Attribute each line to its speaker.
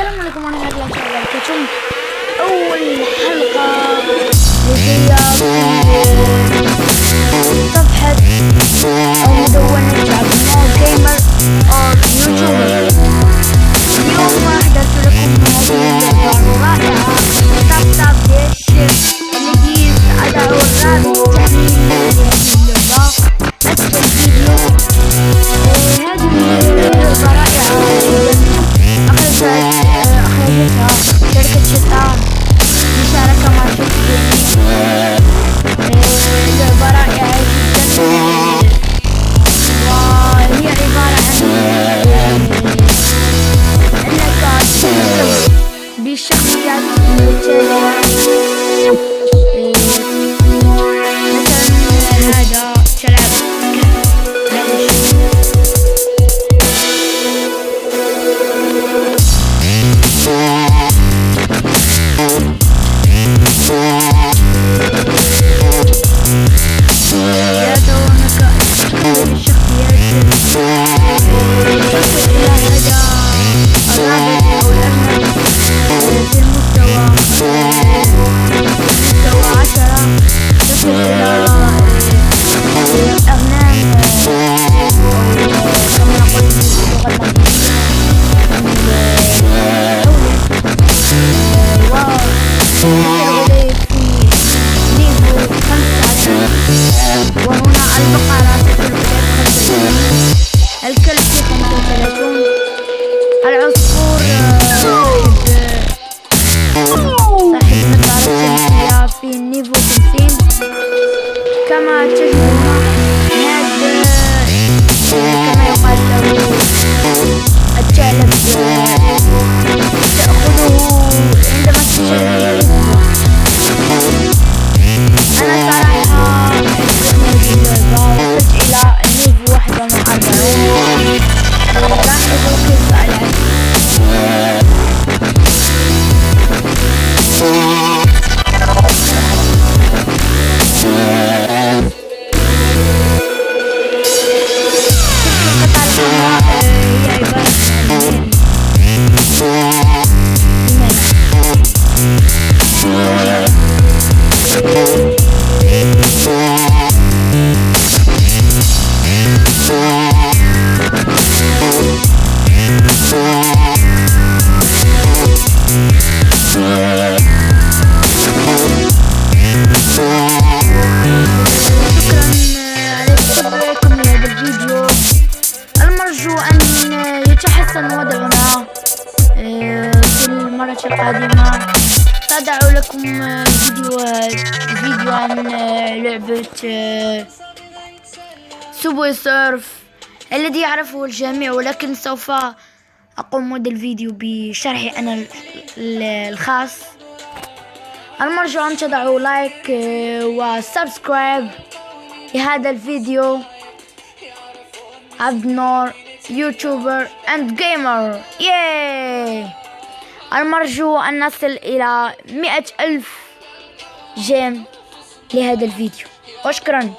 Speaker 1: السلام عليكم ورحمة الله وبركاته. أول حلقة لزيارة صفحة أو مدونة شعب نو جيمر أو يوتيوبر. اليوم أحضرت لكم مواضيع رائعة. طبطب ديش اللي أدعو الرابط تحميل هذه اللعبة أسفل الفيديو. هذه اللعبة رائعة جدا، أخرجتها شركة شيطان مشاركة مع شركة لعبة رائعة جدا، وهي عبارة عن أنك تلعب بالشخصيات التالية. مثلا هذا تلعب هذا الشيء. وهنا البقرة الكلب في 35، العصفور صاحب نظارة شمسية في نيفو 50. كما تشوفون هذا كما يقال له الثعلب، تأخذه عندما تشتريه. أنا صراحة عجبتني اللعبة، وصلت إلى النيفو 41. لاحظوا كيف ألعب. المرجو أن يتحسن وضعنا في المرة القادمة. سأضع لكم فيديو عن لعبة سوبوي سيرف الذي يعرفه الجميع، ولكن سوف أقوم هذا الفيديو بشرحي أنا الخاص. المرجو أن تضعوا لايك وسبسكرايب لهذا الفيديو. عبد النور يوتيوبر اند جيمر. ياي! المرجو أن نصل إلى 100,000 جيم لهذا الفيديو، وشكرا.